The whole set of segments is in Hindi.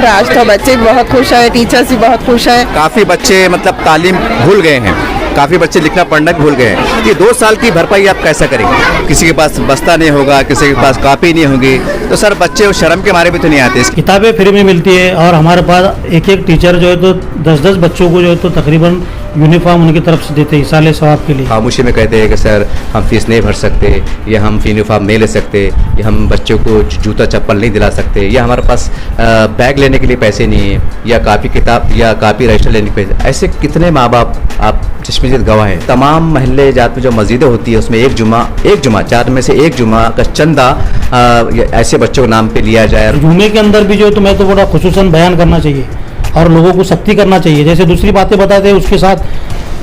रहा है। आज तो बच्चे भी बहुत खुश है, टीचर्स भी बहुत खुश है। काफ़ी बच्चे मतलब तालीम भूल गए हैं, काफ़ी बच्चे लिखना पढ़ना भी भूल गए हैं। ये 2 साल की भरपाई आप कैसा करेंगे? किसी के पास बस्ता नहीं होगा, किसी के पास कॉपी नहीं होगी, तो सर बच्चे शर्म के मारे भी तो नहीं आते। किताबें फ्री में मिलती है और हमारे पास एक एक टीचर जो है तो 10-10 बच्चों को जो है तो तकरीबन यूनिफॉर्म उनकी तरफ से देते हैं साले सवाब के लिए। खामोशी में कहते हैं कि सर हम फीस नहीं भर सकते, या हम यूनिफॉर्म नहीं ले सकते, या हम बच्चों को जूता चप्पल नहीं दिला सकते, या हमारे पास बैग लेने के लिए पैसे नहीं है, या कापी किताब या कापी रजिस्टर लेने के पैसे। ऐसे कितने माँ बाप आप चश्मदीद गवाह हैं। तमाम महल्ले जात में जो मस्जिदें होती है उसमें एक जुमा 4 में से एक जुमा का चंदा ऐसे बच्चों के नाम पे लिया जाए। जुमे के अंदर भी जो है तो मैं तो बड़ा खुसूसन बयान करना चाहिए और लोगों को सख्ती करना चाहिए। जैसे दूसरी बातें बताते हैं उसके साथ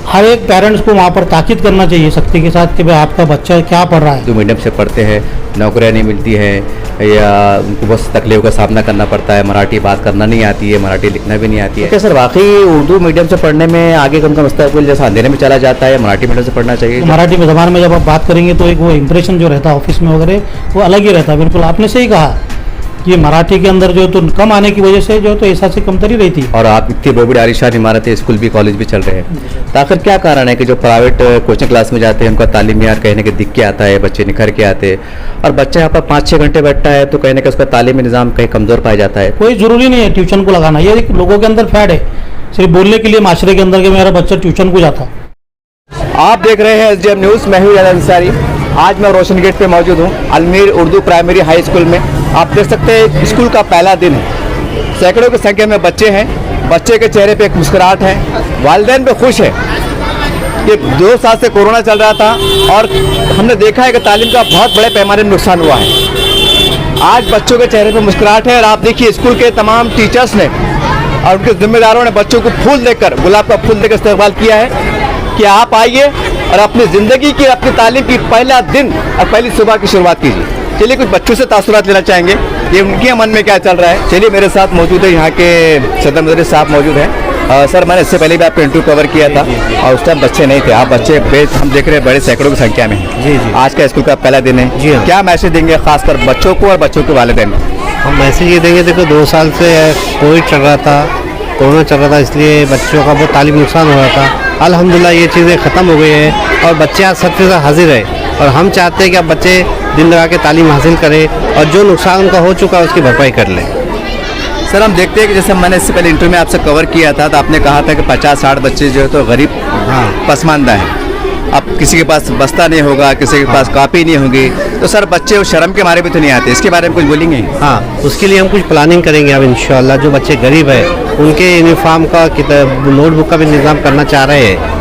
हर एक पेरेंट्स को वहाँ पर ताकीद करना चाहिए सख्ती के साथ कि भाई आपका बच्चा क्या पढ़ रहा है। जो मीडियम से पढ़ते हैं नौकरियाँ नहीं मिलती हैं, या उनको बहुत तकलीफ का सामना करना पड़ता है, मराठी बात करना नहीं आती है, मराठी लिखना भी नहीं आती है। क्या सर वाकई उर्दू मीडियम से पढ़ने में आगे का उनका मुस्तकबिल जैसा अंधेरे में चला जाता है, मराठी मीडियम से पढ़ना चाहिए? तो मराठी में ज़बान में जब आप बात करेंगे तो एक वो इंप्रेशन जो रहता है ऑफिस में वगैरह वो अलग ही रहता है। बिल्कुल आपने सही कहा कि मराठी के अंदर जो तो कम आने की वजह से जो तो ऐसा से कमतरी रही थी। और आप इतनी बड़ी आलिशान इमारतें, स्कूल भी कॉलेज भी चल रहे हैं, तो आखिर क्या कारण है कि जो प्राइवेट कोचिंग क्लास में जाते हैं उनका तालीम यार कहने के दिख के आता है, बच्चे निखर के आते हैं, और बच्चा यहाँ पर 5-6 घंटे बैठता है तो कहने का उसका तालीमी निज़ाम कहीं कमज़ोर पाया जाता है। कोई ज़रूरी नहीं है ट्यूशन को लगाना, ये एक लोगों के अंदर फैड है सिर्फ बोलने के लिए माशरे के अंदर कि मेरा बच्चा ट्यूशन को जाता। आप देख रहे हैं SDM न्यूज़, मैं हूँ याद अंसारी। आज मैं रोशन गेट पे मौजूद हूँ, अलमीर उर्दू प्राइमरी हाई स्कूल में। आप देख सकते हैं स्कूल का पहला दिन है, सैकड़ों की संख्या में बच्चे हैं, बच्चे के चेहरे पे एक मुस्कुराहट है, वालिदैन भी खुश है। ये 2 साल से कोरोना चल रहा था और हमने देखा है कि तालीम का बहुत बड़े पैमाने में नुकसान हुआ है। आज बच्चों के चेहरे पे मुस्कुराहट है और आप देखिए स्कूल के तमाम टीचर्स ने और उनके जिम्मेदारों ने बच्चों को फूल देकर, गुलाब का फूल देकर इस्तकबाल किया है कि आप आइए और अपनी ज़िंदगी की, अपनी तालीम की पहला दिन और पहली सुबह की शुरुआत कीजिए। चलिए कुछ बच्चों से तासुरात लेना चाहेंगे, ये उनके मन में क्या चल रहा है। चलिए मेरे साथ मौजूद है यहाँ के सदर मुदर्रिस साहब मौजूद हैं। सर मैंने इससे पहले भी आपका इंटरव्यू कवर किया था और उस टाइम बच्चे नहीं थे, आप बच्चे बेस हम देख रहे हैं बड़े सैकड़ों की संख्या में हैं। जी। आज का स्कूल का पहला दिन है जी। क्या मैसेज देंगे खासकर बच्चों को और बच्चों के वालिदैन को? हम मैसेज ये देंगे, देखो 2 साल से कोविड चल रहा था, कोरोना चल रहा था, इसलिए बच्चों का बहुत तालीम नुकसान हो रहा था। अल्हम्दुलिल्लाह ये चीज़ें ख़त्म हो गई है और बच्चे आज सबके साथ हाजिर है और हम चाहते हैं कि अब बच्चे दिन लगा के तालीम हासिल करें और जो नुकसान उनका हो चुका है उसकी भरपाई कर लें। सर हम देखते हैं कि जैसे मैंने इससे पहले इंटरव्यू में आपसे कवर किया था तो आपने कहा था कि 50-60 बच्चे जो है तो गरीब पसमानदा हैं। अब किसी के पास बस्ता नहीं होगा, किसी के पास कॉपी नहीं होगी, तो सर बच्चे शर्म के मारे भी तो नहीं आते, इसके बारे में कुछ बोलेंगे? हाँ, उसके लिए हम कुछ प्लानिंग करेंगे अब इंशाअल्लाह। जो बच्चे गरीब है उनके यूनिफॉर्म का, नोटबुक का भी इंतज़ाम करना चाह रहे हैं।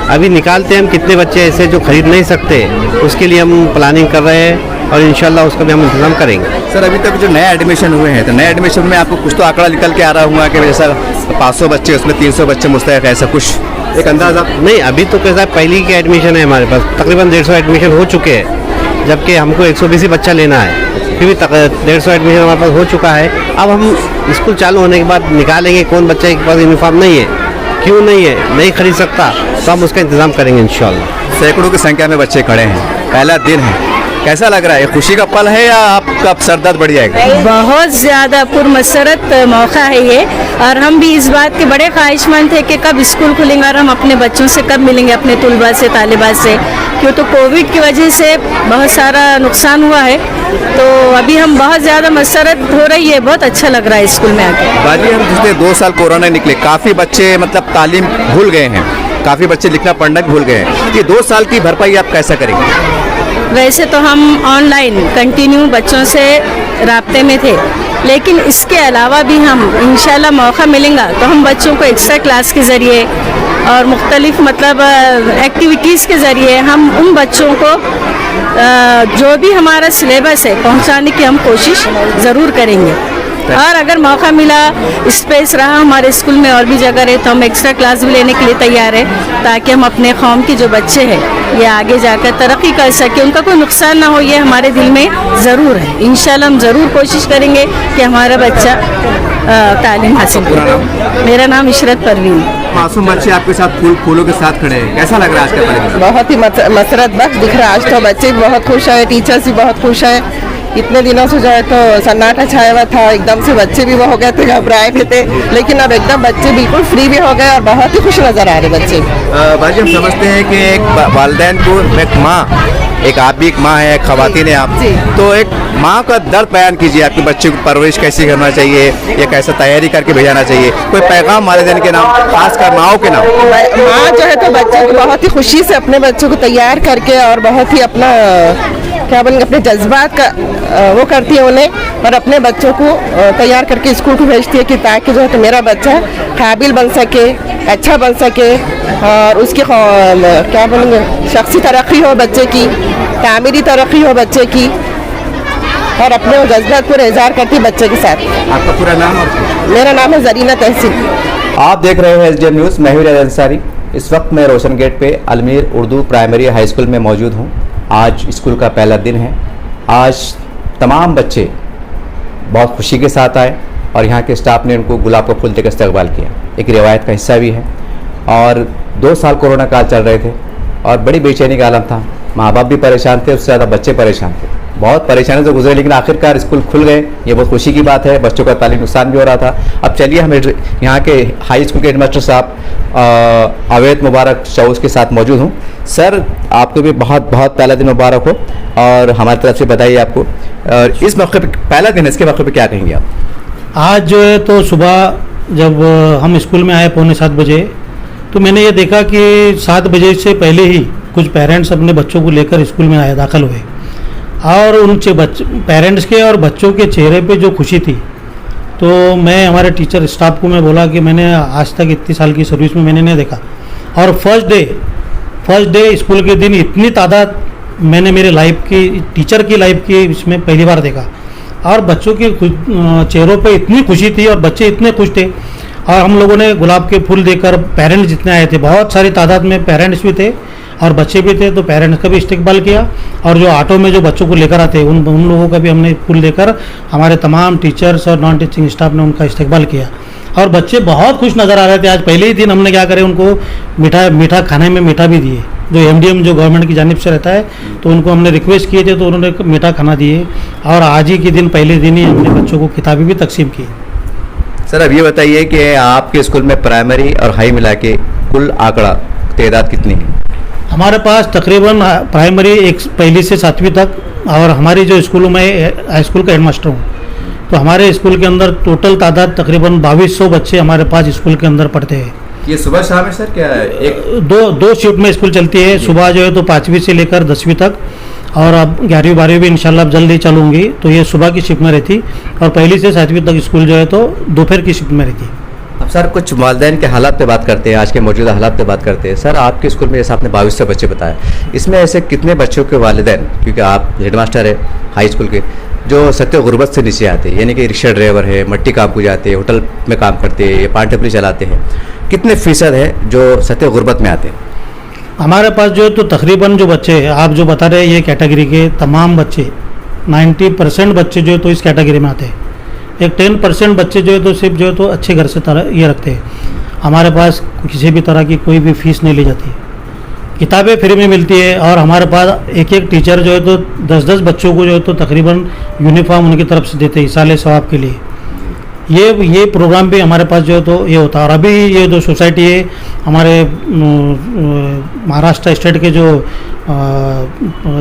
अभी निकालते हैं हम कितने बच्चे ऐसे जो खरीद नहीं सकते, उसके लिए हम प्लानिंग कर रहे हैं और इंशाल्लाह उसका भी हम इंतजाम करेंगे। सर अभी तक जो नए एडमिशन हुए हैं तो नए एडमिशन में आपको कुछ तो आंकड़ा निकल के आ रहा होगा कि जैसा 500 बच्चे उसमें 300 बच्चे मुस्तैक, ऐसा कुछ एक अंदाज़ा? नहीं, अभी तो कैसा पहली की एडमिशन है हमारे पास, तकरीबन 150 एडमिशन हो चुके हैं, जबकि हमको 120 ही बच्चा लेना है। फिर भी 150 एडमिशन हमारे पास हो चुका है। अब हम स्कूल चालू होने के बाद निकालेंगे कौन बच्चे के पास यूनिफॉर्म नहीं है, क्यों नहीं है, नहीं खरीद सकता, तो हम उसका इंतज़ाम करेंगे इंशाल्लाह। सैकड़ों की संख्या में बच्चे खड़े हैं, पहला दिन है, कैसा लग रहा है? खुशी का पल है या आपका सर दर्द बढ़ जाएगा? बहुत ज़्यादा पुरमसरत मौका है ये, और हम भी इस बात के बड़े ख्वाहिशमंद थे कि कब स्कूल खुलेंगे और हम अपने बच्चों से कब मिलेंगे, अपने तुलबा से, तालिबात से, क्यों तो कोविड की वजह से बहुत सारा नुकसान हुआ है। तो अभी हम बहुत ज़्यादा मसरत हो रही है, बहुत अच्छा लग रहा है स्कूल में आके। बाजी हम पिछले 2 साल कोरोना निकले, काफ़ी बच्चे मतलब तालीम भूल गए हैं, काफ़ी बच्चे लिखना पढ़ना भी भूल गए हैं। ये 2 साल की भरपाई आप कैसा करेंगे? वैसे तो हम ऑनलाइन कंटिन्यू बच्चों से राब्ते में थे, लेकिन इसके अलावा भी हम इंशाल्लाह मौका मिलेगा तो हम बच्चों को एक्स्ट्रा क्लास के ज़रिए और मुख्तलिफ मतलब एक्टिविटीज़ के ज़रिए हम उन बच्चों को जो भी हमारा सिलेबस है पहुंचाने की हम कोशिश ज़रूर करेंगे। और अगर मौका मिला, स्पेस रहा हमारे स्कूल में और भी जगह रहे, तो हम एक्स्ट्रा क्लास भी लेने के लिए तैयार है, ताकि हम अपने कौम के जो बच्चे हैं ये आगे जाकर तरक्की कर सके, उनका कोई नुकसान ना हो, ये हमारे दिल में ज़रूर है। इंशाल्लाह हम ज़रूर कोशिश करेंगे कि हमारा बच्चा तालीम हासिल करे। मेरा नाम इशरत परवीन। मासूम बच्चे आपके साथ फूलों के साथ खड़े हैं, कैसा लग रहा है आज का पहले दिन? बहुत ही मसरत बख्श दिख रहा है। आज तो बच्चे भी बहुत खुश है, टीचर्स भी बहुत खुश है। इतने दिनों से जो है तो सन्नाटा छाया हुआ था, एकदम से बच्चे भी वो हो गए थे, घबराए भी थे, लेकिन अब एकदम बच्चे बिल्कुल फ्री भी हो गए और बहुत ही खुश नज़र आ रहे बच्चे। भाजी हम समझते हैं कि एक वालिदैन को, एक माँ, एक आप भी एक माँ है, एक खवातीन है आप, जी। तो एक माँ का दर्द बयान कीजिए, आपके बच्चे को परवरिश कैसी करना चाहिए या कैसे तैयारी करके भेजना चाहिए, कोई पैगाम वालिदैन के नाम, खासकर माँओं के नाम। माँ जो है तो बच्चे को बहुत ही खुशी से अपने बच्चों को तैयार करके और बहुत ही अपना क्या बोलेंगे अपने जज्बात का वो करती है उन्हें, और अपने बच्चों को तैयार करके स्कूल को भेजती है कि ताकि जो है तो मेरा बच्चा काबिल बन सके, अच्छा बन सके, और उसकी क्या बोलेंगे शख्सी तरक्की हो बच्चे की, तामीरी तरक्की हो बच्चे की, और अपने जज्बात को इजहार करती है बच्चे के साथ। आपका पूरा नाम? मेरा नाम है जरीना तहसीन। आप देख रहे हैं SDM न्यूज़, मैं हूं रियाज अंसारी। इस वक्त मैं रोशन गेट पे अलमीर उर्दू प्राइमरी हाई स्कूल में मौजूद हूं। आज स्कूल का पहला दिन है। आज तमाम बच्चे बहुत खुशी के साथ आए और यहाँ के स्टाफ ने उनको गुलाब का फूल देकर इस्तकबाल किया। एक रिवायत का हिस्सा भी है। और 2 साल कोरोना काल चल रहे थे और बड़ी बेचैनी का आलम था। माँ बाप भी परेशान थे, उससे ज़्यादा बच्चे परेशान थे, बहुत परेशानी से गुजरे, लेकिन आखिरकार स्कूल खुल गए। ये बहुत खुशी की बात है। बच्चों का तालीम नुकसान भी हो रहा था। अब चलिए हम यहाँ के हाई स्कूल के हेडमास्टर साहब अवैध मुबारक शऊस के साथ मौजूद हूँ। सर, आपको भी बहुत बहुत पहला दिन मुबारक हो और हमारी तरफ से बताइए आपको। और इस मौके पर पहला दिन है, इसके मौके पर क्या कहेंगे आप? आज जो है तो सुबह जब हम स्कूल में आए 7:15 बजे, तो मैंने ये देखा कि 7 बजे से पहले ही कुछ पेरेंट्स अपने बच्चों को लेकर स्कूल में आए, दाखिल हुए, और उन पेरेंट्स के और बच्चों के चेहरे पे जो खुशी थी, तो मैं हमारे टीचर स्टाफ को मैं बोला कि मैंने आज तक इतनी साल की सर्विस में मैंने नहीं देखा। और फर्स्ट डे स्कूल के दिन इतनी तादाद मैंने मेरे लाइफ की, टीचर की लाइफ की इसमें पहली बार देखा। और बच्चों के चेहरों पे इतनी खुशी थी और बच्चे इतने खुश थे। और हम लोगों ने गुलाब के फूल देकर, पेरेंट्स जितने आए थे, बहुत सारी तादाद में पेरेंट्स भी थे और बच्चे भी थे, तो पेरेंट्स का भी इस्तकबाल किया। और जो ऑटो में जो बच्चों को लेकर आते उन लोगों का भी हमने फूल देकर, हमारे तमाम टीचर्स और नॉन टीचिंग स्टाफ ने उनका इस्तकबाल किया। और बच्चे बहुत खुश नज़र आ रहे थे। आज पहले ही दिन हमने क्या करे, उनको मीठा खाने में मीठा भी दिए, जो MDM जो गवर्नमेंट की जानिब से रहता है, तो उनको हमने रिक्वेस्ट किए थे तो उन्होंने मीठा खाना दिए। और आज ही के दिन, पहले दिन ही हमने बच्चों को किताबें भी तकसीम की। सर, अब ये बताइए कि आपके स्कूल में प्राइमरी और हाई मिला के कुल आंकड़ा तादाद कितनी है? हमारे पास तकरीबन प्राइमरी 1 से 7वीं तक, और हमारी जो स्कूलों में हाई स्कूल का हेडमास्टर हूँ, तो हमारे स्कूल के अंदर टोटल तादाद तकरीबन 2200 बच्चे हमारे पास स्कूल के अंदर पढ़ते हैं। ये सुबह शाम है सर? क्या दो शिफ्ट में स्कूल चलती है। सुबह जो है तो 5वीं से लेकर 10वीं तक, और अब 11वीं 12वीं भी इंशाल्लाह अब जल्दी चलूँगी, तो ये सुबह की शिफ्ट में रहती, और 1 से 7वीं तक स्कूल जो है तो दोपहर की शिफ्ट में रहती। अब सर, कुछ वालिदैन के हालात पे बात करते हैं, आज के मौजूदा हालात पे बात करते हैं। सर, आपके स्कूल में जैसे आपने 2200 बच्चे बताए, इसमें ऐसे कितने बच्चों के वालिदैन, क्योंकि आप हेडमास्टर है हाई स्कूल के, जो सत्य गुर्बत से नीचे आते हैं, यानी कि रिक्शा ड्राइवर है, मट्टी काम को जाते हैं, होटल में काम करते हैं, या पान टपरी चलाते हैं, कितने फ़ीसद है जो सत्य गुर्बत में आते हैं? हमारे पास जो है तो तकरीबन जो बच्चे हैं, आप जो बता रहे हैं, ये कैटेगरी के तमाम बच्चे, 90% बच्चे जो है तो इस कैटेगरी में आते हैं। एक 10% बच्चे जो है तो सिर्फ जो है तो अच्छे घर से ये रखते हैं। हमारे पास किसी भी तरह की कोई भी फीस नहीं ली जाती, किताबें फ्री में मिलती है। और हमारे पास एक टीचर जो है तो 10-10 बच्चों को जो है तो तकरीबन यूनिफॉर्म उनकी तरफ से देते हैं इसाले सवाब के लिए। ये प्रोग्राम भी हमारे पास जो है तो ये होता है। और अभी ये जो सोसाइटी है, हमारे महाराष्ट्र स्टेट के जो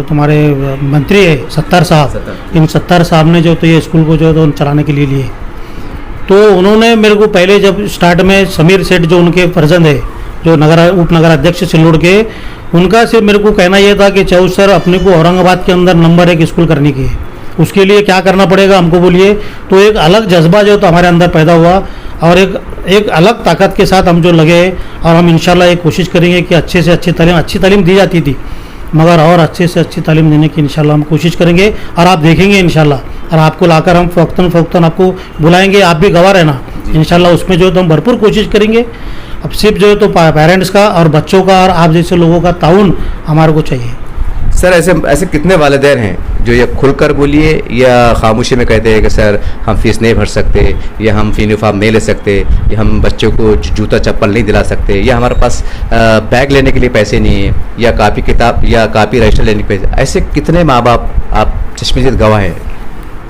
तुम्हारे मंत्री है सत्तार साहब, इन सत्तार साहब ने जो तो ये स्कूल को जो है तो चलाने के लिए लिए, तो उन्होंने मेरे को पहले जब स्टार्ट में समीर सेठ जो उनके फर्जंद है, जो उप नगर अध्यक्ष सिल्लोड के, उनका सिर्फ मेरे को कहना यह था कि चाऊ सर, अपने को औरंगाबाद के अंदर नंबर 1 स्कूल करने की है, उसके लिए क्या करना पड़ेगा हमको बोलिए। तो एक अलग जज्बा जो तो हमारे अंदर पैदा हुआ और एक अलग ताकत के साथ हम जो लगे, और हम इंशाल्लाह एक कोशिश करेंगे कि अच्छे से अच्छी तालीम दी जाती थी, मगर और अच्छे से अच्छी तालीम देने की इंशाल्लाह हम कोशिश करेंगे। और आप देखेंगे इंशाल्लाह, और आपको लाकर हम फ़ौक्तन आपको बुलाएंगे, आप भी गवाह रहना इंशाल्लाह। उसमें जो तो हम भरपूर कोशिश करेंगे। अब सिर्फ जो है तो पेरेंट्स का और बच्चों का और आप जैसे लोगों का ताउन हमारे को चाहिए। सर, ऐसे कितने वालिदैन हैं जो ये खुलकर बोलिए या खामोशी में कहते हैं कि सर हम फीस नहीं भर सकते, या हम यूनिफॉर्म नहीं ले सकते, या हम बच्चों को जूता चप्पल नहीं दिला सकते, या हमारे पास बैग लेने के लिए पैसे नहीं है, या कापी किताब या कापी रजिस्टर लेने के पैसे? ऐसे कितने माँ बाप आप चश्मदीद गवाह हैं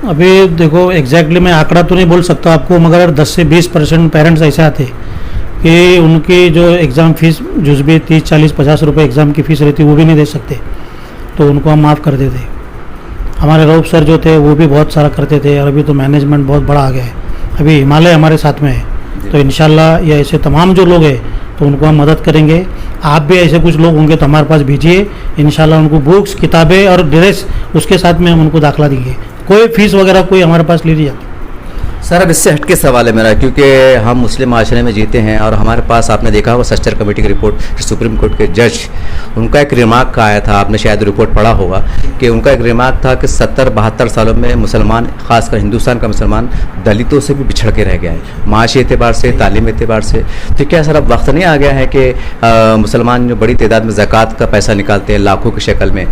अभी देखो एग्जैक्टली मैं आंकड़ा तो नहीं बोल सकता आपको, मगर 10 से 20% पेरेंट्स ऐसे आते कि उनकी जो एग्ज़ाम फीस जुज़बी 30, 40, 50 रुपये एग्ज़ाम की फ़ीस रहती वो भी नहीं दे सकते, तो उनको हम माफ़ कर देते। हमारे रऊफ सर जो थे वो भी बहुत सारा करते थे, और अभी तो मैनेजमेंट बहुत बड़ा आ गया है, अभी हिमालय हमारे साथ में है, तो इंशाल्लाह ये ऐसे तमाम जो लोग हैं तो उनको हम मदद करेंगे। आप भी ऐसे कुछ लोग होंगे तो हमारे पास भेजिए, इंशाल्लाह उनको बुक्स, किताबें और ड्रेस उसके साथ में हम उनको दाखला देंगे। कोई फीस वगैरह कोई हमारे पास ले ली जाती। सर अब इससे हटके सवाल है मेरा, क्योंकि हम मुस्लिम माशरे में जीते हैं और हमारे पास आपने देखा होगा सच्चर कमेटी की रिपोर्ट, सुप्रीम कोर्ट के जज, उनका एक रिमार्क का आया था, आपने शायद रिपोर्ट पढ़ा होगा, कि उनका एक रिमार्क था कि 70-72 सालों में मुसलमान, खासकर हिंदुस्तान का मुसलमान दलितों से भी बिछड़ के रह गया है, माशी एतबार से, तालीम एतबार से। तो क्या सर अब वक्त नहीं आ गया है कि मुसलमान जो बड़ी तादाद में ज़कात का पैसा निकालते हैं लाखों की शक्ल में,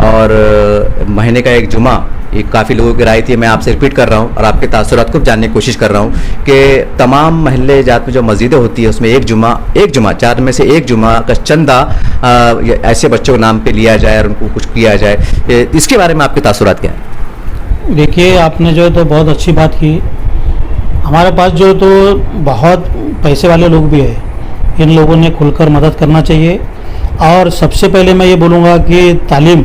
और महीने का एक जुमा, ये काफ़ी लोगों की राय थी, मैं आपसे रिपीट कर रहा हूँ और आपके तासुरात को जानने की कोशिश कर रहा हूँ कि तमाम महल्ले जात में जो मस्जिदें होती है उसमें एक जुमा 4 में से एक जुमा का चंदा ऐसे बच्चों के नाम पे लिया जाए और उनको कुछ किया जाए, इसके बारे में आपके तासुरात क्या है? देखिए, आपने जो है तो बहुत अच्छी बात की। हमारे पास जो तो बहुत पैसे वाले लोग भी हैं, इन लोगों ने खुलकर मदद करना चाहिए। और सबसे पहले मैं ये बोलूँगा कि तालीम,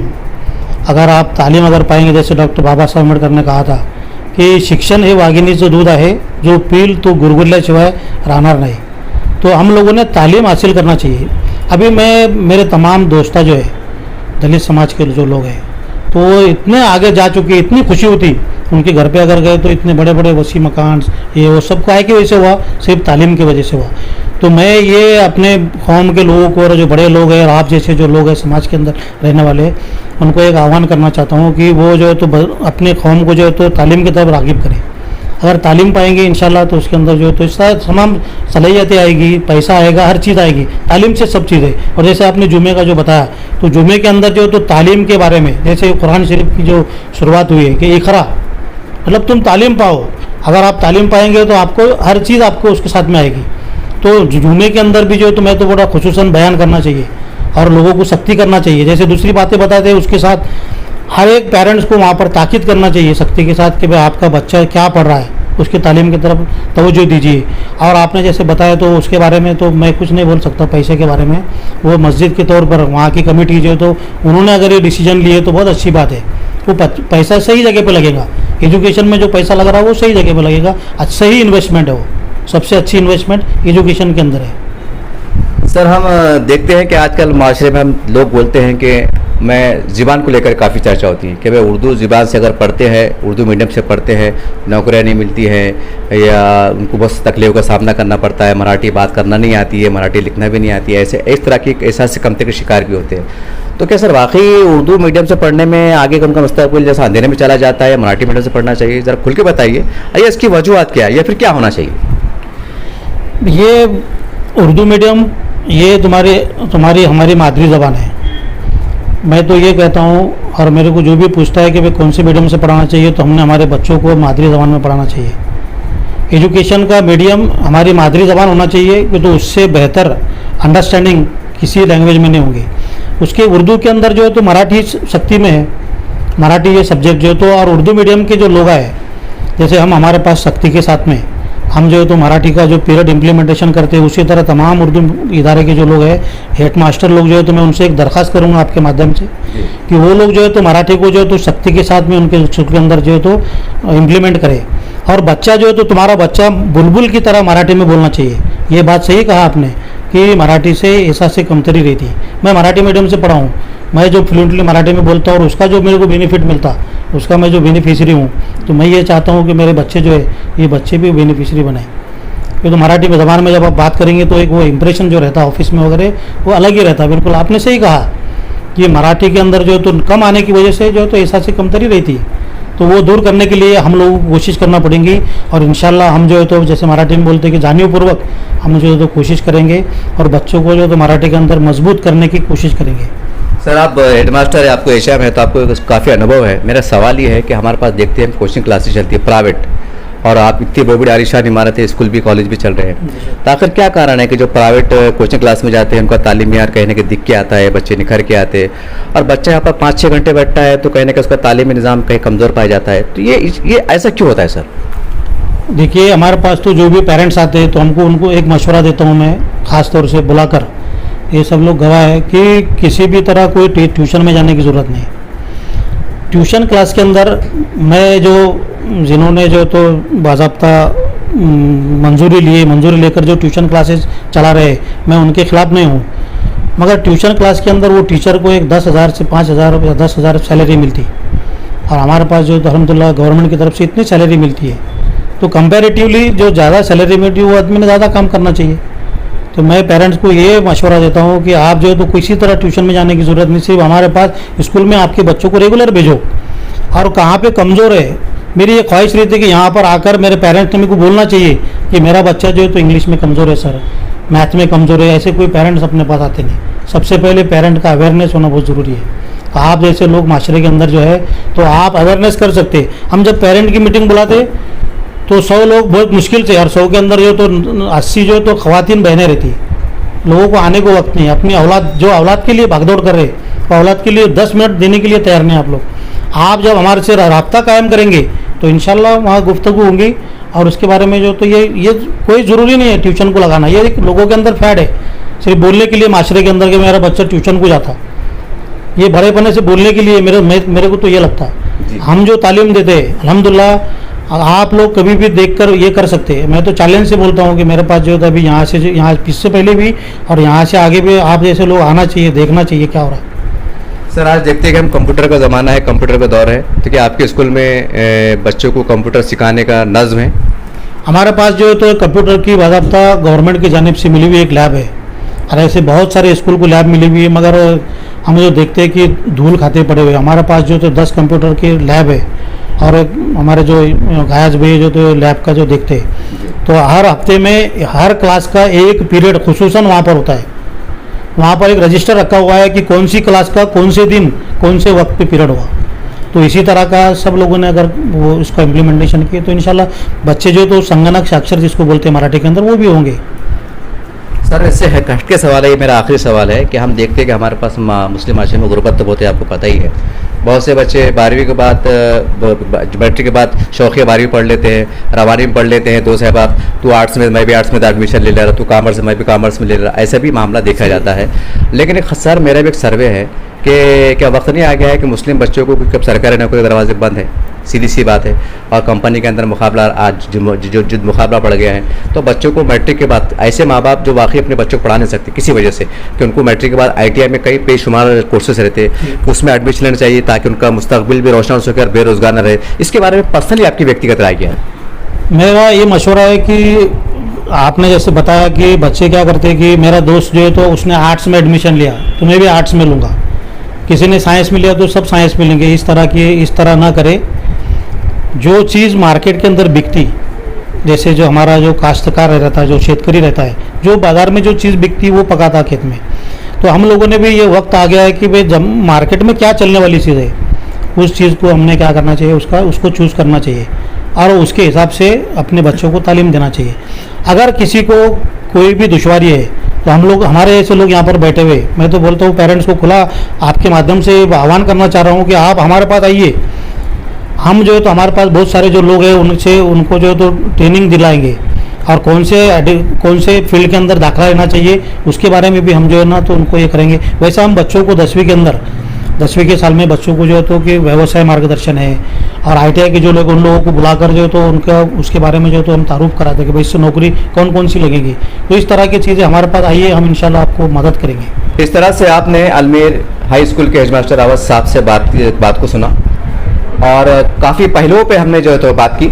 अगर आप तालीम अगर पाएंगे, जैसे डॉक्टर बाबा साहेब अम्बेडकर ने कहा था की शिक्षण हे वाघिणीचं दूध आहे, जो पील तो गुरगुरल्याशिवाय राहणार नाही। तो हम लोगों ने तालीम हासिल करना चाहिए। अभी मेरे तमाम दोस्त जो है दलित समाज के जो लोग हैं, तो वो इतने आगे जा चुके, इतनी खुशी होती उनके घर पे अगर गए तो इतने बड़े बड़े वसी मकान, ये वो सब काहे की वजह से हुआ, सिर्फ तालीम की वजह से हुआ। तो मैं ये अपने कौम के लोगों को और जो बड़े लोग हैं और आप जैसे जो लोग हैं समाज के अंदर रहने वाले, उनको एक आह्वान करना चाहता हूँ कि वो जो है तो अपने कौम को जो है तो तालीम की तरफ राग़िब करें। अगर तालीम पाएंगे इंशाल्लाह तो उसके अंदर जो है तो तमाम सलाहियतें आएगी, पैसा आएगा, हर चीज़ आएगी, तालीम से सब चीज़ है। और जैसे आपने जुमे का जो बताया, तो जुमे के अंदर जो तो तालीम के बारे में, जैसे कुरान शरीफ की जो शुरुआत हुई है कि इकरा, मतलब तुम तालीम पाओ। अगर आप तालीम पाएंगे तो आपको हर चीज़ आपको उसके साथ में आएगी। तो जुमे के अंदर भी जो है तो मैं तो बड़ा खुसूसन बयान करना चाहिए और लोगों को सख्ती करना चाहिए। जैसे दूसरी बातें बताते हैं उसके साथ हर एक पेरेंट्स को वहाँ पर ताकीद करना चाहिए सख्ती के साथ कि भाई आपका बच्चा क्या पढ़ रहा है, उसकी तालीम की तरफ तवज्जो दीजिए। और आपने जैसे बताया तो उसके बारे में तो मैं कुछ नहीं बोल सकता पैसे के बारे में, वो मस्जिद के तौर पर वहाँ की कमेटी जो है तो उन्होंने अगर ये डिसीजन लिए तो बहुत अच्छी बात है। वो पैसा सही जगह पे लगेगा, एजुकेशन में जो पैसा लग रहा है वो सही जगह पे लगेगा, अच्छा ही इन्वेस्टमेंट है, वो सबसे अच्छी इन्वेस्टमेंट एजुकेशन के अंदर है। सर हम देखते हैं कि आजकल माशरे में हम लोग बोलते हैं कि मैं ज़िबान को लेकर काफ़ी चर्चा होती है कि भाई उर्दू ज़िबान से अगर पढ़ते हैं, उर्दू मीडियम से पढ़ते हैं, नौकरियाँ नहीं मिलती हैं या उनको बस तकलीफ़ का सामना करना पड़ता है, मराठी बात करना नहीं आती है, मराठी लिखना भी नहीं आती है, ऐसे इस तरह की एहसास कमते के शिकार भी होते हैं। तो क्या सर वाकई उर्दू मीडियम से पढ़ने में आगे उनका मुस्तकबिल जैसा अंधेरे में चला जाता है, मराठी मीडियम से पढ़ना चाहिए? ज़रा खुल के बताइए, या इसकी वजूहत क्या है या फिर क्या होना चाहिए? ये उर्दू मीडियम ये तुम्हारी हमारी मादरी ज़बान है। मैं तो ये कहता हूँ, और मेरे को जो भी पूछता है कि भाई कौन से मीडियम से पढ़ाना चाहिए, तो हमने हमारे बच्चों को मादरी ज़बान में पढ़ाना चाहिए। एजुकेशन का मीडियम हमारी मादरी ज़बान होना चाहिए, कि तो उससे बेहतर अंडरस्टैंडिंग किसी लैंग्वेज में नहीं होगी। उसके उर्दू के अंदर जो है तो मराठी शक्ति में है, मराठी ये सब्जेक्ट जो है तो, और उर्दू मीडियम के जो लोग हैं, जैसे हम हमारे पास शक्ति के साथ में हम जो है तो मराठी का जो पीरियड इम्प्लीमेंटेशन करते हैं, उसी तरह तमाम उर्दू इदारे के जो लोग हैं, हेड मास्टर लोग जो है तो मैं उनसे एक दरख्वास्त करूंगा आपके माध्यम से कि वो लोग जो है तो मराठी को जो है तो शक्ति के साथ में उनके स्कूल के अंदर जो है तो इम्प्लीमेंट करें। और बच्चा जो है तो तुम्हारा बच्चा बुलबुल की तरह मराठी में बोलना चाहिए। ये बात सही कहा आपने कि मराठी से ऐसा से कमतरी रहती है। मैं मराठी मीडियम से पढ़ा हूँ, मैं जो फ्लुएंटली मराठी में बोलता हूँ और उसका जो मेरे को बेनिफिट मिलता, उसका मैं जो बेनिफिशरी हूँ, तो मैं ये चाहता हूँ कि मेरे बच्चे जो है ये बच्चे भी बेनिफिशरी बने। क्योंकि मराठी में ज़बान में जब आप बात करेंगे तो एक वो इंप्रेशन जो रहता है ऑफिस में वगैरह वो अलग ही रहता है। बिल्कुल आपने सही कहा कि मराठी के अंदर जो है तो कम आने की वजह से जो है तो ऐसा से कमतरी रहती है, तो वो दूर करने के लिए हम लोगों को कोशिश करना पड़ेगी। और इंशाल्लाह हम जो है तो जैसे मराठी में बोलते हैं कि जानियोपूर्वक हम जो है तो कोशिश करेंगे और बच्चों को जो है तो मराठी के अंदर मजबूत करने की कोशिश करेंगे। सर आप हेडमास्टर है, आपको एशिया में है तो आपको काफ़ी अनुभव है। मेरा सवाल ये है कि हमारे पास देखते हैं कोचिंग क्लासेस चलती है प्राइवेट, और आप इतनी बड़ी आलिशान इमारतें, स्कूल भी, कॉलेज भी चल रहे हैं, तो आखिर क्या कारण है कि जो प्राइवेट कोचिंग क्लास में जाते हैं उनका तालीमी यार कहीं ना कहीं दिख के आता है, बच्चे निखर के आते हैं, और बच्चा यहाँ पर 5-6 घंटे बैठता है तो कहीं ना कहीं उसका तालीमी निज़ाम कहीं कमज़ोर पाया जाता है। तो ये ऐसा क्यों होता है सर? देखिए, हमारे पास तो जो भी पेरेंट्स आते हैं तो उनको एक मशवरा देता हूँ मैं, ख़ास तौर से बुलाकर, ये सब लोग गवाह है कि किसी भी तरह कोई ट्यूशन में जाने की ज़रूरत नहीं। ट्यूशन क्लास के अंदर मैं जिन्होंने जो तो बाज़ाब्ता मंजूरी लेकर जो ट्यूशन क्लासेस चला रहे, मैं उनके ख़िलाफ़ नहीं हूँ, मगर ट्यूशन क्लास के अंदर वो टीचर को एक 10,000 से 5,000 या 10,000 सैलरी मिलती, और हमारे पास जो अल्हम्दुलिल्लाह गवर्नमेंट की तरफ से इतनी सैलरी मिलती है, तो कंपैरेटिवली जो ज़्यादा सैलरी मिलती है वो आदमी ने ज़्यादा काम करना चाहिए। तो मैं पेरेंट्स को ये मशवरा देता हूँ कि आप जो है तो किसी तरह ट्यूशन में जाने की ज़रूरत नहीं, सिर्फ हमारे पास स्कूल में आपके बच्चों को रेगुलर भेजो। और कहाँ पे कमज़ोर है, मेरी ये ख्वाहिश रहती है कि यहाँ पर आकर मेरे पेरेंट्स ने मेरे को बोलना चाहिए कि मेरा बच्चा जो है तो इंग्लिश में कमज़ोर है सर, मैथ में कमज़ोर है। ऐसे कोई पेरेंट्स अपने पास आते नहीं। सबसे पहले पेरेंट का अवेयरनेस होना बहुत ज़रूरी है। आप जैसे लोग माशरे के अंदर जो है तो आप अवेयरनेस कर सकते। हम जब पेरेंट की मीटिंग बुलाते तो 100 लोग बहुत मुश्किल से, और 100 के अंदर जो तो 80 जो तो ख़वातीन बहनें रहती। लोगों को आने को वक्त नहीं, अपनी औलाद के लिए भागदौड़ कर रहे, औलाद के लिए 10 मिनट देने के लिए तैयार नहीं आप लोग। आप जब हमारे से राब्ता कायम करेंगे तो इंशाल्लाह वहाँ गुफ्तगू होंगी। और उसके बारे में जो तो ये कोई ज़रूरी नहीं है ट्यूशन को लगाना, ये एक लोगों के अंदर फैड है सिर्फ बोलने के लिए माशरे के अंदर कि मेरा बच्चा ट्यूशन को जाता। ये बड़े पने से बोलने के लिए मेरे को तो ये लगता है। हम जो तालीम देते हैं अल्हम्दुलिल्लाह आप लोग कभी भी देखकर ये कर सकते हैं। मैं तो चैलेंज से बोलता हूँ कि मेरे पास जो है अभी यहाँ इससे पहले भी और यहाँ से आगे भी आप जैसे लोग आना चाहिए, देखना चाहिए क्या हो रहा है। सर आज देखते हैं कि हम कंप्यूटर का ज़माना है, कंप्यूटर का दौर है, तो क्या आपके स्कूल में बच्चों को कंप्यूटर सिखाने का नज़्म है? हमारे पास जो है तो कंप्यूटर की बाज़ाब्ता गवर्नमेंट की जानिब से मिली हुई एक लैब है, और ऐसे बहुत सारे स्कूल को लैब मिली हुई है, मगर हम जो देखते हैं कि धूल खाते पड़े हुए। हमारे पास जो तो 10 कंप्यूटर की लैब है, और हमारे जो गायज भाई जो तो लैब का जो देखते हैं, तो हर हफ्ते में हर क्लास का एक पीरियड खुसूसन वहाँ पर होता है। वहाँ पर एक रजिस्टर रखा हुआ है कि कौन सी क्लास का कौन से दिन कौन से वक्त पे पीरियड हुआ। तो इसी तरह का सब लोगों ने अगर वो इसका इम्प्लीमेंटेशन किए तो इंशाल्लाह बच्चे जो तो संगणक साक्षर जिसको बोलते हैं मराठी के अंदर, वो भी होंगे। सर इससे कष्ट के सवाल है, ये मेरा आखिरी सवाल है कि हम देखते हैं कि हमारे पास मुस्लिम माशरे में गुर्बत तो बहुत है, आपको पता ही है। बहुत से बच्चे 12वीं के बाद मैट्रिक के बाद शौकिया 12वीं पढ़ लेते हैं, रवानी में पढ़ लेते हैं। दो साहब तू आर्ट्स में, मैं भी आर्ट्स में एडमिशन ले रहा, तू कॉमर्स में, मैं भी कॉमर्स में ले रहा, ऐसा भी मामला देखा जाता है। लेकिन एक सर मेरा भी एक सर्वे है कि क्या वक्त नहीं आ गया है कि मुस्लिम बच्चों को, कब सरकारी नौकरी के दरवाजे बंद है, सीधी सी बात है, और कंपनी के अंदर मुकाबला आज जो मुकाबला बढ़ गया है, तो बच्चों को मैट्रिक के बाद ऐसे माँ बाप जो वाकई अपने बच्चों को पढ़ा नहीं सकते किसी वजह से कि उनको मैट्रिक के बाद ITI में कई बेशुमार कोर्सेज रहते हैं, उसमें एडमिशन लेना चाहिए ताकि उनका मुस्तकबिल भी रोशन हो सके और बेरोजगार न रहे। इसके बारे में पर्सनली आपकी व्यक्तिगत राय क्या है? मेरा ये मशवरा है कि आपने जैसे बताया कि बच्चे क्या करते हैं कि मेरा दोस्त जो है तो उसने आर्ट्स में एडमिशन लिया तो मैं भी आर्ट्स में लूँगा, किसी ने साइंस में लिया तो सब साइंस में लेंगे। इस तरह ना करें। जो चीज़ मार्केट के अंदर बिकती, जैसे जो हमारा जो काश्तकार रहता है, जो शेतकरी रहता है, जो बाज़ार में जो चीज़ बिकती वो पकाता खेत में, तो हम लोगों ने भी ये वक्त आ गया है कि भाई जब मार्केट में क्या चलने वाली चीज़ है उस चीज़ को हमने क्या करना चाहिए, उसको चूज़ करना चाहिए और उसके हिसाब से अपने बच्चों को तालीम देना चाहिए। अगर किसी को कोई भी दुश्वारी है तो हम लोग, हमारे ऐसे लोग यहाँ पर बैठे हुए, मैं तो बोलता हूँ पेरेंट्स को खुला आपके माध्यम से आह्वान करना चाह रहा हूँ कि आप हमारे पास आइए। हम जो है तो हमारे पास बहुत सारे जो लोग हैं उनको जो है तो ट्रेनिंग दिलाएंगे, और कौन से फील्ड के अंदर दाखिला लेना चाहिए उसके बारे में भी हम जो है ना तो उनको ये करेंगे। वैसे हम बच्चों को 10वीं के साल में बच्चों को जो है तो कि व्यवसाय मार्गदर्शन है, और ITI के जो लोग उन लोगों को बुलाकर जो है तो उनका उसके बारे में जो है तो हम तारुफ कराते हैं कि भाई इससे नौकरी कौन कौन सी लगेगी। तो इस तरह की चीज़ें हमारे पास आइए, हम इंशाल्लाह आपको मदद करेंगे। इस तरह से आपने अल्मीर हाई स्कूल के हेडमास्टर आवाज़ साहब से बात को सुना, और काफ़ी पहलुओं पे हमने जो है तो बात की।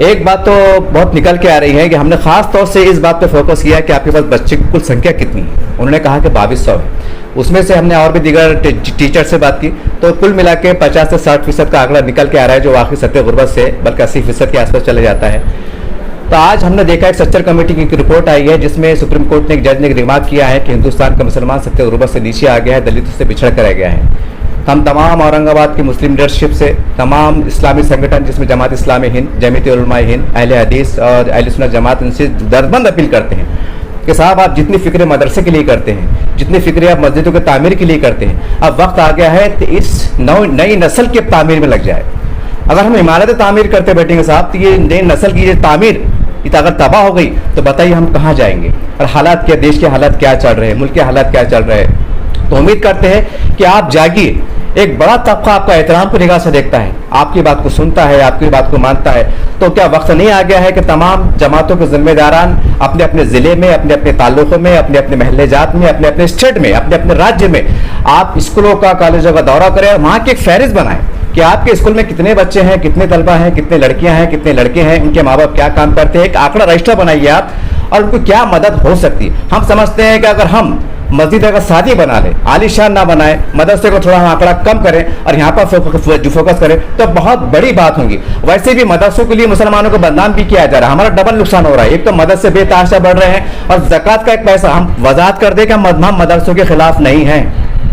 एक बात तो बहुत निकल के आ रही है कि हमने ख़ास तौर से इस बात पे फोकस किया कि आपके पास बच्चे की कुल संख्या कितनी है। उन्होंने कहा कि 2200 है। उसमें से हमने और भी दीगर टीचर से बात की तो कुल मिला के 50 से 60% का आंकड़ा निकल के आ रहा है, जो वाकई सत्य गुर्बत से बल्कि 80% के आसपास चले जाता है। तो आज हमने देखा एक स्ट्रक्चर कमेटी की रिपोर्ट आई है जिसमें सुप्रीम कोर्ट ने एक जज ने रिमार्क किया है कि हिंदुस्तान का मुसलमान सत्य गुर्बत से नीचे आ गया है, दलितों से पिछड़ कर रह गया है। हम तमाम औरंगाबाद की मुस्लिम लीडरशिप से, तमाम इस्लामी संगठन जिसमें जमात इस्लामी हिंद, जमीयत उलमा हिंद, अहले हदीस और अहले सुन्नत जमात, उनसे दरबंद अपील करते हैं कि साहब आप जितनी फिक्र मदरसे के लिए करते हैं, जितनी फिक्र आप मस्जिदों के तामीर के लिए करते हैं, अब वक्त आ गया है कि इस नई नस्ल के तामीर में लग जाए। अगर हम इमारत तामीर करते बैठेंगे साहब, तो ये नई नस्ल की ये तामीर अगर तबाह हो गई तो बताइए हम कहाँ जाएंगे। और हालात क्या, देश के हालात क्या चल रहे हैं, मुल्क के हालात क्या चल रहे हैं। तो उम्मीद करते हैं कि आप जागिए। एक बड़ा तबका आपका एहतराम की निगाह से देखता है, आपकी बात को सुनता है, आपकी बात को मानता है। तो क्या वक्त नहीं आ गया है कि तमाम जमातों के जिम्मेदारान अपने अपने ज़िले में, अपने अपने ताल्लुकों में, अपने अपने महल्ले जात में, अपने अपने स्टेट में, अपने अपने राज्य में आप स्कूलों का, कॉलेजों का दौरा करें, वहाँ की एक फहरिस्त बनाएं कि आपके स्कूल में कितने बच्चे हैं, कितने तलबा हैं, कितने लड़कियां हैं, कितने लड़के हैं, उनके माँ बाप क्या काम करते हैं। एक आंकड़ा रजिस्टर बनाइए आप, और उनको क्या मदद हो सकती है। हम समझते हैं कि अगर हम मस्जिद अगर शादी बना लें, आलीशान ना बनाए, मदरसे को थोड़ा हम आंकड़ा कम करें और यहाँ पर फोकस करें तो बहुत बड़ी बात होगी। वैसे भी मदरसों के लिए मुसलमानों को बदनाम भी किया जा रहा है, हमारा डबल नुकसान हो रहा है। एक तो मदरसे बेतहाशा बढ़ रहे हैं और ज़कात का एक पैसा हम वजाहत कर दें कि हम मदरसों के खिलाफ नहीं हैं,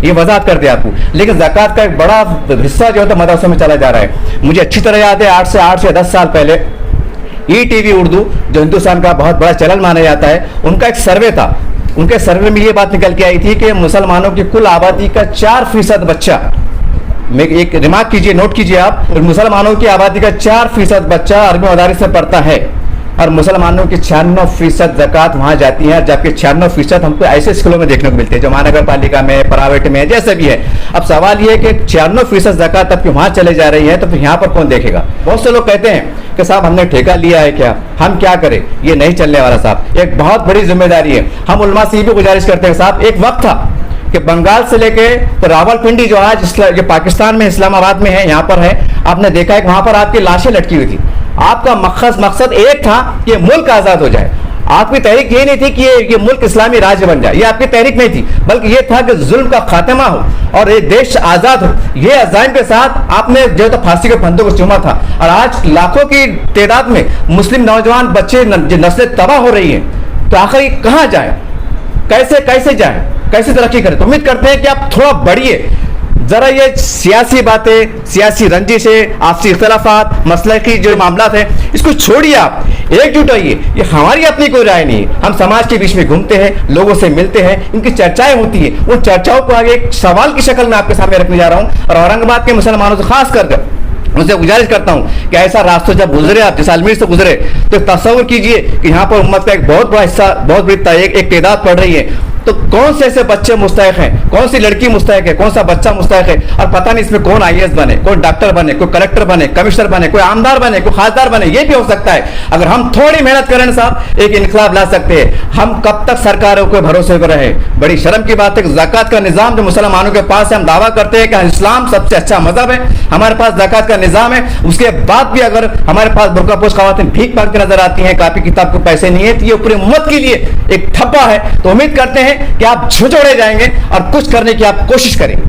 ये वजाहत कर दे आपको, लेकिन ज़कात का एक बड़ा हिस्सा जो है तो मदरसों में चला जा रहा है। मुझे अच्छी तरह याद है 8 से 10 साल पहले ETV उर्दू जो हिंदुस्तान का बहुत बड़ा चैनल माना जाता है, उनका एक सर्वे था। उनके सर्वे में ये बात निकल के आई थी कि मुसलमानों की कुल आबादी का 4% बच्चा, में एक रिमार्क कीजिए, नोट कीजिए आप, मुसलमानों की आबादी का 4% बच्चा अरबी मदारिस में पढ़ता है और मुसलमानों की 96% ज़कात वहाँ जाती है, जबकि 96% हमको ऐसे स्कूलों में देखने को मिलते हैं जो महानगर पालिका में, प्राइवेट में, जैसे भी है। अब सवाल ये है कि 96% ज़कात तब वहाँ चले जा रही है, तो फिर यहाँ पर कौन देखेगा। बहुत से लोग कहते हैं कि साहब हमने ठेका लिया है, क्या हम क्या करें, ये नहीं चलने वाला साहब, एक बहुत बड़ी जिम्मेदारी है। हम उलमा से ये भी गुजारिश करते हैं साहब, एक वक्त था कि बंगाल से लेके तो रावलपिंडी जो आज जो पाकिस्तान में इस्लामाबाद में है, यहाँ पर है, आपने देखा है कि वहाँ पर आपकी लाशें लटकी हुई थी। आपका मकसद एक था कि मुल्क आज़ाद हो जाए। आपकी तहरीक ये नहीं थी कि ये मुल्क इस्लामी राज्य बन जाए, ये आपकी तहरीक नहीं थी, बल्कि ये था कि जुल्म का खात्मा हो और ये देश आज़ाद हो। ये अज़ाइम के साथ आपने जो तो फांसी के फंदों को चूमा था। और आज लाखों की तादाद में मुस्लिम नौजवान बच्चे, नस्लें तबाह हो रही हैं, तो आखिर कहाँ जाए, कैसे जाए, कैसे तरक्की करें। तो उम्मीद करते हैं कि आप थोड़ा बढ़िए, जरा ये सियासी बातें, सियासी रंजिशें, आपसी इख्तलाफात, मसले की जो मामला है, इसको छोड़िए, आप एकजुट होइए। ये हमारी अपनी कोई राय नहीं है, हम समाज के बीच में घूमते हैं, लोगों से मिलते हैं, इनकी चर्चाएं होती हैं, उन चर्चाओं को आगे एक सवाल की शक्ल में आपके सामने रखने जा रहा हूँ। और औरंगाबाद के मुसलमानों से खास कर उनसे गुजारिश करता हूं कि ऐसा रास्ता जब गुजरे, आप जैसे अजमेर से गुजरे, तो तस्वुर कीजिए कि यहाँ पर उम्मत का एक बहुत बड़ा हिस्सा, बहुत बड़ी एक तादाद पढ़ रही है। तो कौन से ऐसे बच्चे मुस्तहिक हैं, कौन सी लड़की मुस्तहिक है, कौन सा बच्चा मुस्तहिक है, और पता नहीं इसमें कौन IAS बने, कोई डॉक्टर बने, कोई कलेक्टर बने, कमिश्नर बने, कोई आमदार बने, कोई खासदार बने, ये भी हो सकता है। अगर हम थोड़ी मेहनत करें साहब, एक इनकलाब ला सकते हैं। हम कब तक सरकारों के भरोसे पर रहे। बड़ी शर्म की बात है कि ज़कात का निज़ाम जो मुसलमानों के पास है, हम दावा करते हैं कि इस्लाम सबसे अच्छा मजहब है, हमारे पास ज़कात का निज़ाम है, उसके बाद भी अगर हमारे पास बुर्कापोश ख़वातीन भीख मांगती नजर आती हैं, कापी किताब को पैसे नहीं है, तो ये पूरी उम्मत के लिए एक ठप्पा है। तो उम्मीद करते हैं कि आप झुझोड़े जाएंगे और कुछ करने की आप कोशिश करेंगे।